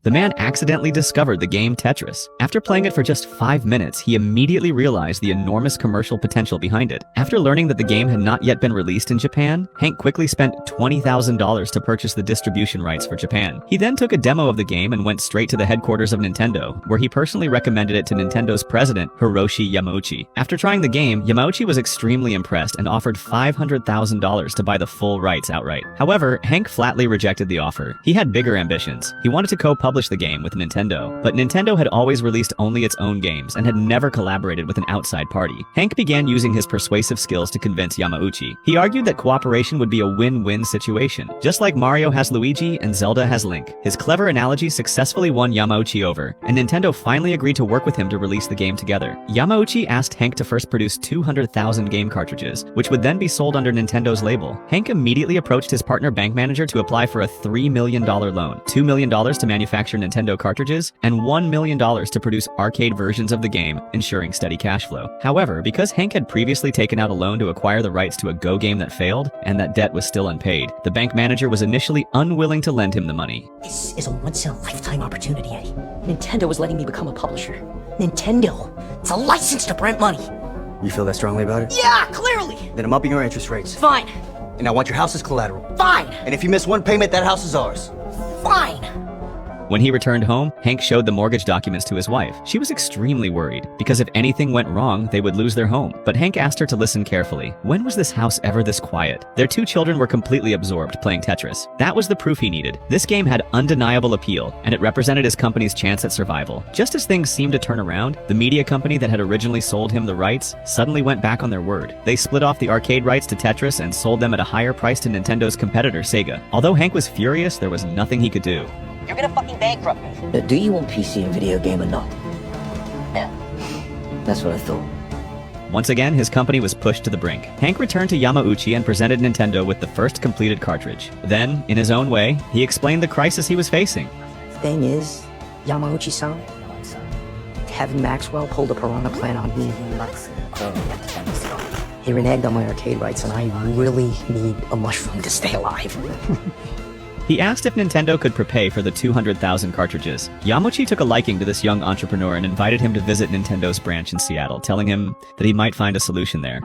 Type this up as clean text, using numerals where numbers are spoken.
The man accidentally discovered the game Tetris. After playing it for just 5 minutes, he immediately realized the enormous commercial potential behind it. After learning that the game had not yet been released in Japan, Hank quickly spent $20,000 to purchase the distribution rights for Japan. He then took a demo of the game and went straight to the headquarters of Nintendo, where he personally recommended it to Nintendo's president, Hiroshi Yamauchi. After trying the game, Yamauchi was extremely impressed and offered $500,000 to buy the full rights outright. However, Hank flatly rejected the offer. He had bigger ambitions. He wanted to co-publish the game with Nintendo, but Nintendo had always released only its own games and had never collaborated with an outside party. Hank began using his persuasive skills to convince Yamauchi. He argued that cooperation would be a win-win situation. Just like Mario has Luigi and Zelda has Link. His clever analogy successfully won Yamauchi over, and Nintendo finally agreed to work with him to release the game together. Yamauchi asked Hank to first produce 200,000 game cartridges, which would then be sold under Nintendo's label. Hank immediately approached his partner bank manager to apply for a $3 million loan, $2 million to manufacture Nintendo cartridges, and $1 million to produce arcade versions of the game, ensuring steady cash flow. However, because Hank had previously taken out a loan to acquire the rights to a Go game that failed, and that debt was still unpaid, the bank manager was initially unwilling to lend him the money. This is a once-in-a-lifetime opportunity, Eddie. Nintendo is letting me become a publisher. Nintendo! It's a license to print money! You feel that strongly about it? Yeah, clearly! Then I'm upping your interest rates. Fine! And I want your house as collateral. Fine! And if you miss one payment, that house is ours. Fine! When he returned home, Hank showed the mortgage documents to his wife. She was extremely worried, because if anything went wrong, they would lose their home. But Hank asked her to listen carefully. When was this house ever this quiet? Their 2 children were completely absorbed playing Tetris. That was the proof he needed. This game had undeniable appeal, and it represented his company's chance at survival. Just as things seemed to turn around, the media company that had originally sold him the rights suddenly went back on their word. They split off the arcade rights to Tetris and sold them at a higher price to Nintendo's competitor, Sega. Although Hank was furious, there was nothing he could do. You're gonna fucking bankrupt me. Do you want PC and video game or not? Yeah. That's what I thought. Once again, his company was pushed to the brink. Hank returned to Yamauchi and presented Nintendo with the first completed cartridge. Then, in his own way, he explained the crisis he was facing. Thing is, Yamauchi-san, Kevin Maxwell pulled a piranha plant on me. He reneged on my arcade rights, and I really need a mushroom to stay alive. He asked if Nintendo could prepay for the 200,000 cartridges. Yamauchi took a liking to this young entrepreneur and invited him to visit Nintendo's branch in Seattle, telling him that he might find a solution there.